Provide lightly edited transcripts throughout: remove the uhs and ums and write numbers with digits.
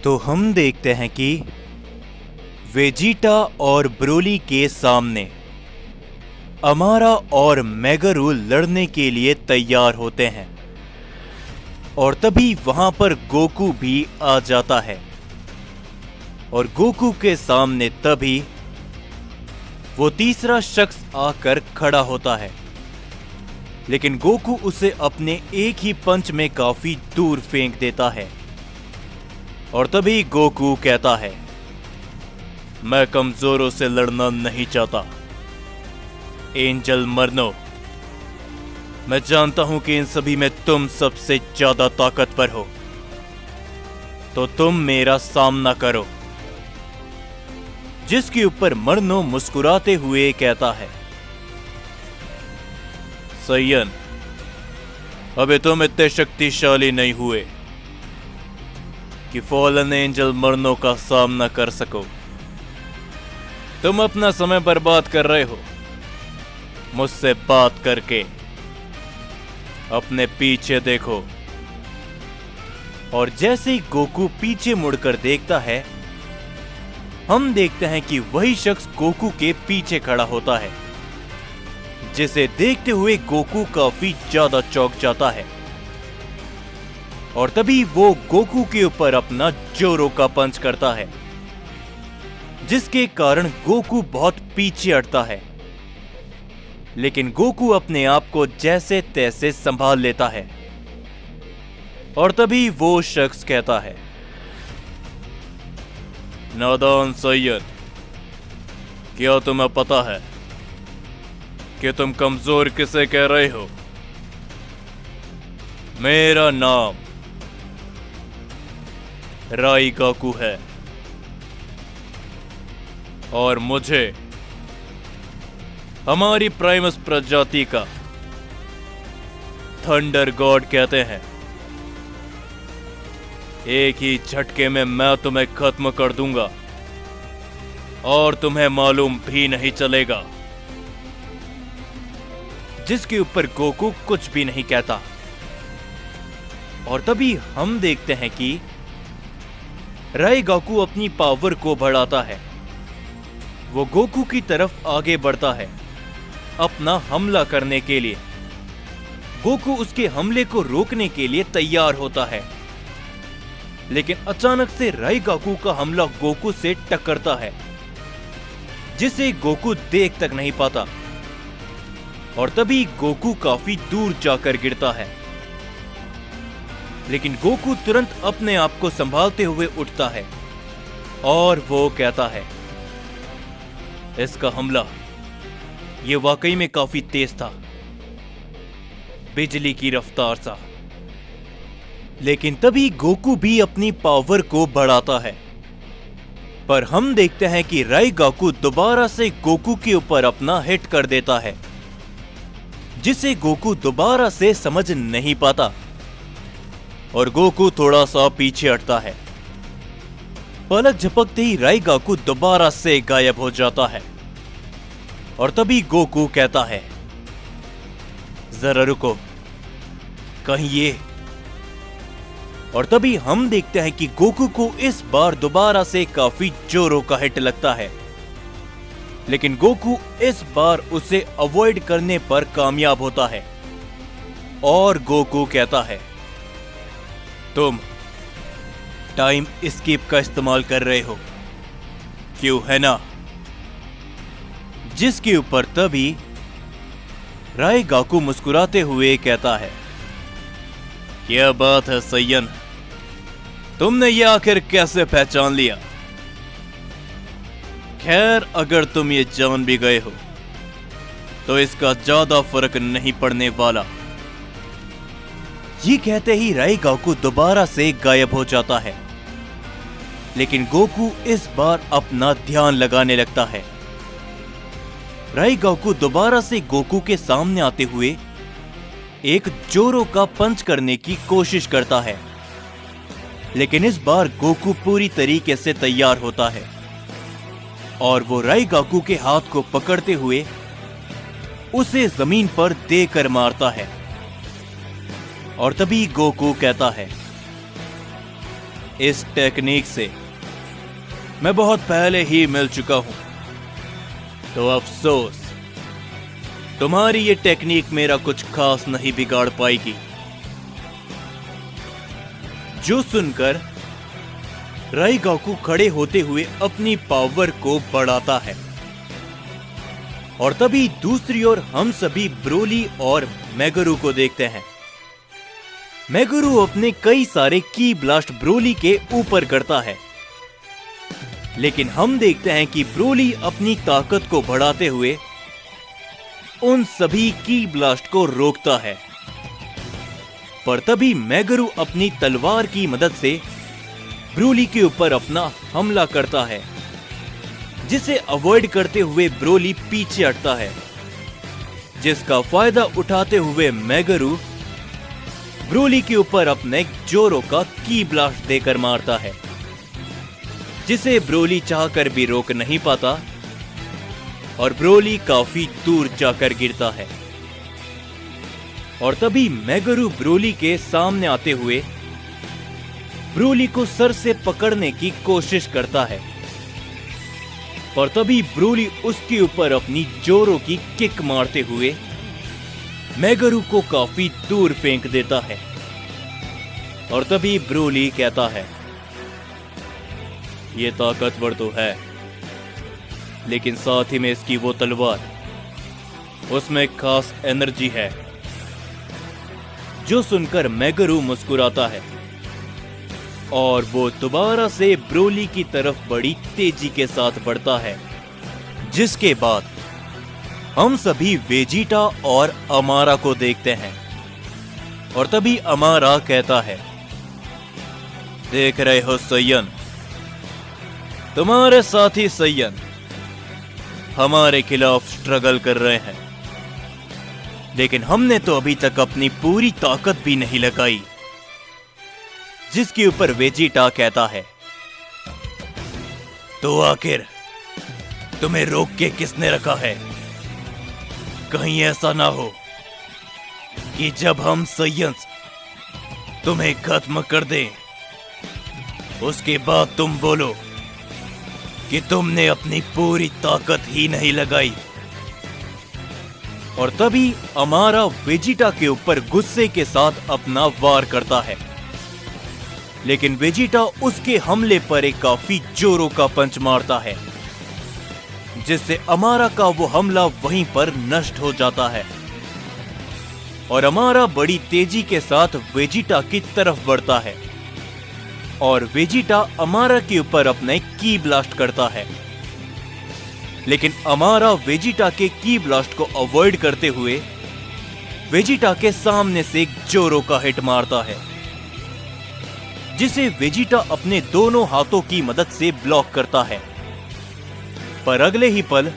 तो हम देखते हैं कि वेजिटा और ब्रोली के सामने अमारा और मेगारू लड़ने के लिए तैयार होते हैं और तभी वहां पर गोकू भी आ जाता है और गोकू के सामने तभी वो तीसरा शख्स आकर खड़ा होता है, लेकिन गोकू उसे अपने एक ही पंच में काफी दूर फेंक देता है और तभी गोकू कहता है, मैं कमजोरों से लड़ना नहीं चाहता एंजल मरनो। मैं जानता हूं कि इन सभी में तुम सबसे ज्यादा ताकतवर हो, तो तुम मेरा सामना करो। जिसके ऊपर मरनो मुस्कुराते हुए कहता है, सैयन, अबे तुम इतने शक्तिशाली नहीं हुए कि फॉलन एंजल मरनो का सामना कर सको। तुम अपना समय बर्बाद कर रहे हो मुझसे बात करके। अपने पीछे देखो। और जैसे ही गोकू पीछे मुड़कर देखता है, हम देखते हैं कि वही शख्स गोकू के पीछे खड़ा होता है, जिसे देखते हुए गोकू काफी ज्यादा चौंक जाता है और तभी वो गोकू के ऊपर अपना जोरो का पंच करता है, जिसके कारण गोकू बहुत पीछे हटता है। लेकिन गोकू अपने आप को जैसे तैसे संभाल लेता है और तभी वो शख्स कहता है, नादान सैयद, क्या तुम्हें पता है कि तुम कमजोर किसे कह रहे हो? मेरा नाम राइगाकू है और मुझे हमारी प्राइमस प्रजाति का थंडर गॉड कहते हैं। एक ही झटके में मैं तुम्हें खत्म कर दूंगा और तुम्हें मालूम भी नहीं चलेगा। जिसके ऊपर गोकू कुछ भी नहीं कहता और तभी हम देखते हैं कि राइगाकू अपनी पावर को बढ़ाता है। वो गोकू की तरफ आगे बढ़ता है अपना हमला करने के लिए। गोकू उसके हमले को रोकने के लिए तैयार होता है, लेकिन अचानक से राइगाकू का हमला गोकू से टकराता है, जिसे गोकू देख तक नहीं पाता और तभी गोकू काफी दूर जाकर गिरता है। लेकिन गोकू तुरंत अपने आप को संभालते हुए उठता है और वो कहता है, इसका हमला ये वाकई में काफी तेज था, बिजली की रफ्तार सा। लेकिन तभी गोकू भी अपनी पावर को बढ़ाता है, पर हम देखते हैं कि राइगाकू दोबारा से गोकू के ऊपर अपना हिट कर देता है, जिसे गोकू दोबारा से समझ नहीं पाता और गोकू थोड़ा सा पीछे हटता है। पलक झपकते ही राइगाकू दोबारा से गायब हो जाता है और तभी गोकू कहता है, जरा रुको, कहीं ये। और तभी हम देखते हैं कि गोकू को इस बार दोबारा से काफी जोरों का हिट लगता है, लेकिन गोकू इस बार उसे अवॉइड करने पर कामयाब होता है और गोकू कहता है, तुम टाइम एस्केप का इस्तेमाल कर रहे हो, क्यों है ना? जिसके ऊपर तभी राइगाकू मुस्कुराते हुए कहता है, क्या बात है सैयन, तुमने ये आखिर कैसे पहचान लिया? खैर, अगर तुम ये जान भी गए हो तो इसका ज्यादा फर्क नहीं पड़ने वाला। ये कहते ही राइगाकू दोबारा से गायब हो जाता है, लेकिन गोकू इस बार अपना ध्यान लगाने लगता है। राइगाकू दोबारा से गोकू के सामने आते हुए एक जोरो का पंच करने की कोशिश करता है, लेकिन इस बार गोकू पूरी तरीके से तैयार होता है और वो राइगाकू के हाथ को पकड़ते हुए उसे जमीन पर देकर मारता है और तभी गोकू कहता है, इस टेक्निक से मैं बहुत पहले ही मिल चुका हूं, तो अफसोस तुम्हारी ये टेक्निक मेरा कुछ खास नहीं बिगाड़ पाएगी। जो सुनकर राइगाकू खड़े होते हुए अपनी पावर को बढ़ाता है और तभी दूसरी ओर हम सभी ब्रोली और मेगुरु को देखते हैं। मेगुरु अपने कई सारे की ब्लास्ट ब्रोली के ऊपर करता है, लेकिन हम देखते हैं कि ब्रोली अपनी ताकत को बढ़ाते हुए उन सभी की ब्लास्ट को रोकता है। पर तभी मेगुरु अपनी तलवार की मदद से ब्रोली के ऊपर अपना हमला करता है, जिसे अवॉइड करते हुए ब्रोली पीछे हटता है, जिसका फायदा उठाते हुए मेगुरु ब्रोली के ऊपर अपने जोरो का की ब्लास्ट देकर मारता है, जिसे ब्रोली चाहकर भी रोक नहीं पाता और ब्रोली काफी दूर जाकर गिरता है। और तभी मेगुरु ब्रोली के सामने आते हुए ब्रोली को सर से पकड़ने की कोशिश करता है, पर तभी ब्रोली उसके ऊपर अपनी जोरो की किक मारते हुए मेगुरु को काफी दूर फेंक देता है। और तभी ब्रोली कहता है, ये ताकतवर तो है, लेकिन साथ ही में इसकी वो तलवार, उसमें खास एनर्जी है। जो सुनकर मेगुरु मुस्कुराता है और वो दोबारा से ब्रोली की तरफ बड़ी तेजी के साथ बढ़ता है, जिसके बाद हम सभी वेजिटा और अमारा को देखते हैं। और तभी अमारा कहता है, देख रहे हो सैयन, तुम्हारे साथी सैयन हमारे खिलाफ स्ट्रगल कर रहे हैं, लेकिन हमने तो अभी तक अपनी पूरी ताकत भी नहीं लगाई। जिसके ऊपर वेजिटा कहता है, तो आखिर तुम्हें रोक के किसने रखा है? कहीं ऐसा ना हो कि जब हम सैयन्स तुम्हें खत्म कर दें, उसके बाद तुम बोलो कि तुमने अपनी पूरी ताकत ही नहीं लगाई। और तभी अमारा वेजिटा के ऊपर गुस्से के साथ अपना वार करता है, लेकिन वेजिटा उसके हमले पर एक काफी जोरों का पंच मारता है, जिससे अमारा का वो हमला वहीं पर नष्ट हो जाता है। और अमारा बड़ी तेजी के साथ वेजिटा की तरफ बढ़ता है और वेजिटा अमारा के ऊपर अपने की ब्लास्ट करता है, लेकिन अमारा वेजिटा के की ब्लास्ट को अवॉइड करते हुए वेजिटा के सामने से एक जोरो का हिट मारता है, जिसे वेजिटा अपने दोनों हाथों की मदद से ब्लॉक करता है। पर अगले ही पल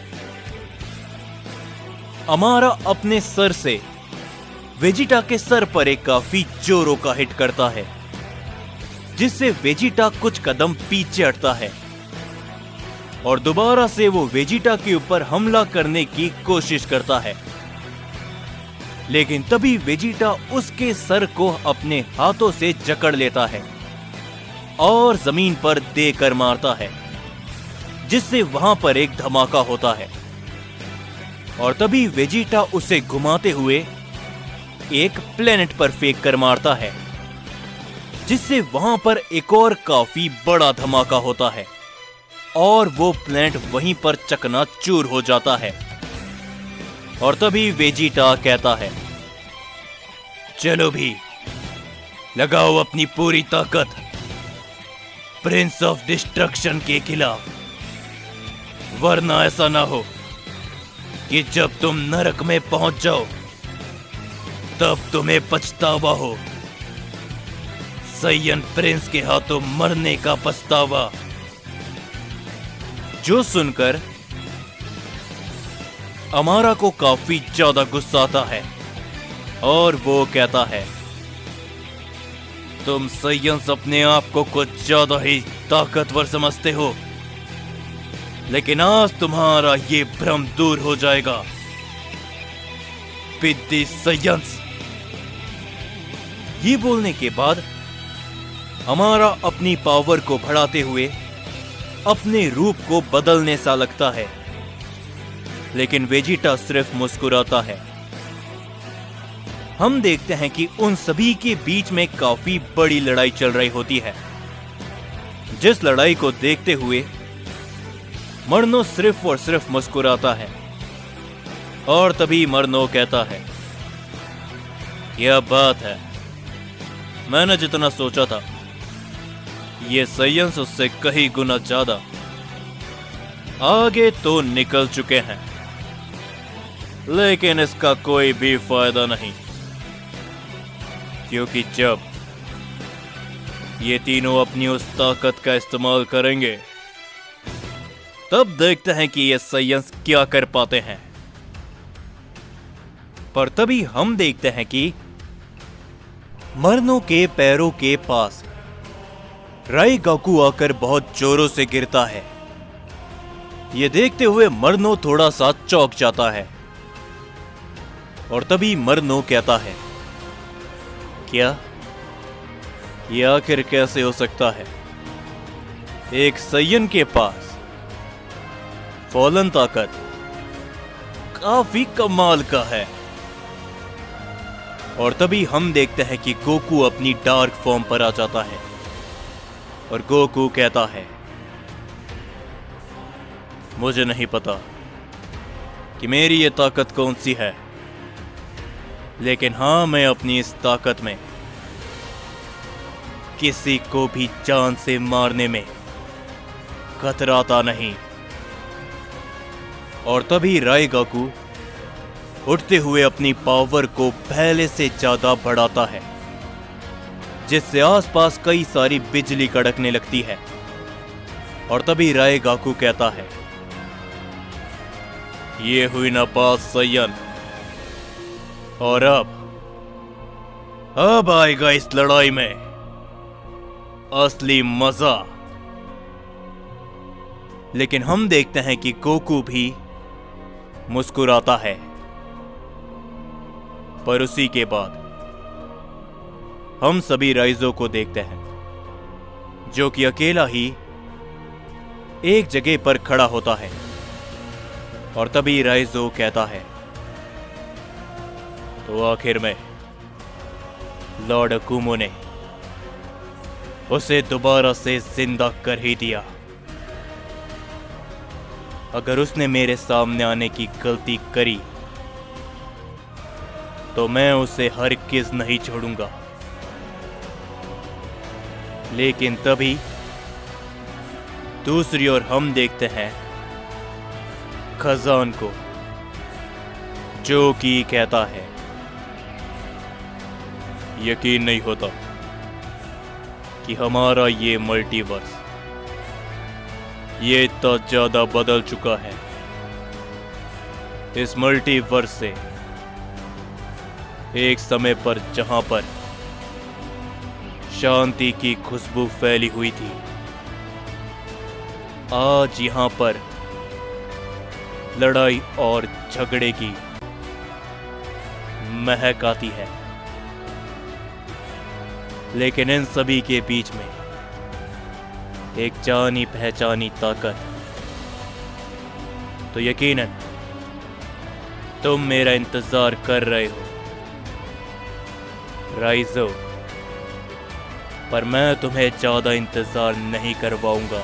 अमारा अपने सर से वेजिटा के सर पर एक काफी जोरों का हिट करता है, जिससे वेजिटा कुछ कदम पीछे हटता है और दोबारा से वो वेजिटा के ऊपर हमला करने की कोशिश करता है, लेकिन तभी वेजिटा उसके सर को अपने हाथों से जकड़ लेता है और जमीन पर देकर मारता है, जिससे वहां पर एक धमाका होता है। और तभी वेजिटा उसे घुमाते हुए एक प्लेनेट पर फेंक कर मारता है, जिससे वहां पर एक और काफी बड़ा धमाका होता है और वो प्लेनेट वहीं पर चकनाचूर हो जाता है। और तभी वेजिटा कहता है, चलो भी लगाओ अपनी पूरी ताकत प्रिंस ऑफ डिस्ट्रक्शन के खिलाफ, वरना ऐसा ना हो कि जब तुम नरक में पहुंच जाओ तब तुम्हें पछतावा हो, सैयन प्रिंस के हाथों मरने का पछतावा। जो सुनकर अमारा को काफी ज्यादा गुस्सा आता है और वो कहता है, तुम सैयन्स अपने आप को कुछ ज्यादा ही ताकतवर समझते हो, लेकिन आज तुम्हारा ये भ्रम दूर हो जाएगा। पिद्दी सैयन्स। ये बोलने के बाद हमारा अपनी पावर को बढ़ाते हुए अपने रूप को बदलने सा लगता है, लेकिन वेजिटा सिर्फ मुस्कुराता है। हम देखते हैं कि उन सभी के बीच में काफी बड़ी लड़ाई चल रही होती है, जिस लड़ाई को देखते हुए मरनो सिर्फ और सिर्फ मुस्कुराता है। और तभी मरनो कहता है, यह बात है, मैंने जितना सोचा था ये साइंस उससे कहीं गुना ज्यादा आगे तो निकल चुके हैं, लेकिन इसका कोई भी फायदा नहीं, क्योंकि जब ये तीनों अपनी उस ताकत का इस्तेमाल करेंगे तब देखते हैं कि ये साइंस क्या कर पाते हैं। पर तभी हम देखते हैं कि मरनो के पैरों के पास राइगाकू आकर बहुत जोरों से गिरता है। यह देखते हुए मरनो थोड़ा सा चौंक जाता है। और तभी मरनो कहता है, क्या यह आखिर कैसे हो सकता है? एक सैयन के पास फॉलन ताकत काफी कमाल का है। और तभी हम देखते हैं कि गोकू अपनी डार्क फॉर्म पर आ जाता है और गोकू कहता है, मुझे नहीं पता कि मेरी ये ताकत कौन सी है, लेकिन हां, मैं अपनी इस ताकत में किसी को भी जान से मारने में कतराता नहीं। और तभी राइगाकू उठते हुए अपनी पावर को पहले से ज्यादा बढ़ाता है, जिससे आसपास कई सारी बिजली कड़कने लगती है। और तभी राइगाकू कहता है, ये हुई ना बात सैयन, और अब आएगा इस लड़ाई में असली मजा। लेकिन हम देखते हैं कि गोकू भी मुस्कुराता है। पर उसी के बाद हम सभी राइजो को देखते हैं, जो कि अकेला ही एक जगह पर खड़ा होता है। और तभी राइजो कहता है, तो आखिर में लॉर्ड अकुमो ने उसे दोबारा से जिंदा कर ही दिया। अगर उसने मेरे सामने आने की गलती करी तो मैं उसे हरगिज़ नहीं छोड़ूंगा। लेकिन तभी दूसरी ओर हम देखते हैं खजान को, जो कि कहता है, यकीन नहीं होता कि हमारा ये मल्टीवर्स ये इतना ज्यादा बदल चुका है। इस मल्टीवर्स से एक समय पर जहां पर शांति की खुशबू फैली हुई थी, आज यहां पर लड़ाई और झगड़े की महक आती है। लेकिन इन सभी के बीच में एक जानी पहचानी ताकत, तो यकीनन तुम मेरा इंतजार कर रहे हो राइजो, पर मैं तुम्हें ज्यादा इंतजार नहीं करवाऊंगा।